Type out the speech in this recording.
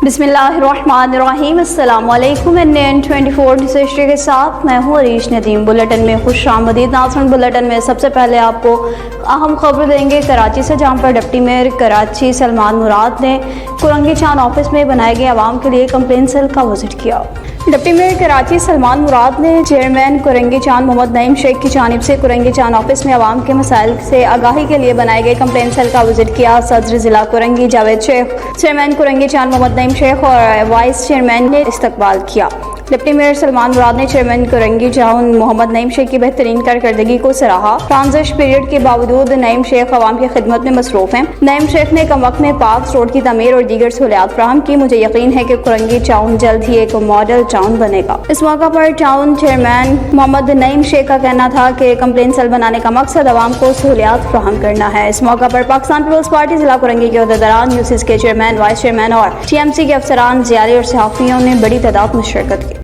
बिस्मिल्लाहिर्रहमानिर्रहीम। अस्सलाम वालेकुम। NN24 हिस्ट्री के साथ मैं हूँ अरीश नदीम। बुलेटिन में खुश आमदीद नाज़रीन। बुलेटिन में सबसे पहले आपको अहम खबर देंगे कराची से, जहाँ पर डिप्टी मेयर कराची सलमान मुराद ने कुरंगी चांद ऑफिस में बनाए गए आवाम के लिए कंप्लेन सेल का विजिट किया। डिप्टी मेयर कराची सलमान मुराद ने चेयरमैन कुरंगी चांद मोहम्मद नईम शेख की जानिब से कुरंगी चांद ऑफिस में आवाम के मसाइल से आगाही के लिए बनाए गए कंप्लेन सेल का विजिट किया। सदर जिला कुरंगी जावेद शेख, चेयरमैन कुरंगी चांद मोहम्मद नईम शेख और वाइस चेयरमैन ने इस्तकबाल किया। डिप्टी मेयर सलमान मुराद ने चेयरमैन कुरंगी चांद मोहम्मद नईम शेख की बेहतरीन कारकर्दगी को सराहा। ट्रांजिट पीरियड के बावजूद नईम शेख अवाम की खिदमत में मसरूफ हैं। नईम शेख ने कम वक्त में पार्क रोड की तमीर और दीगर सहूलियात फराहम की। मुझे यकीन है कि कुरंगी टाउन जल्द ही एक मॉडल टाउन बनेगा। इस मौका पर टाउन चेयरमैन मोहम्मद नईम शेख का कहना था कि कंप्लेन सेल बनाने का मकसद अवाम को सहूलियात फराहम करना है। इस मौका पर पाकिस्तान पीपल्स पार्टी जिला कुरंगी के अहदेदारान, यूसीएस के चेयरमैन, वाइस चेयरमैन और TMC के अफसरान, ज़ियारी और सहाफ़ियों ने बड़ी तादाद में शिरकत की।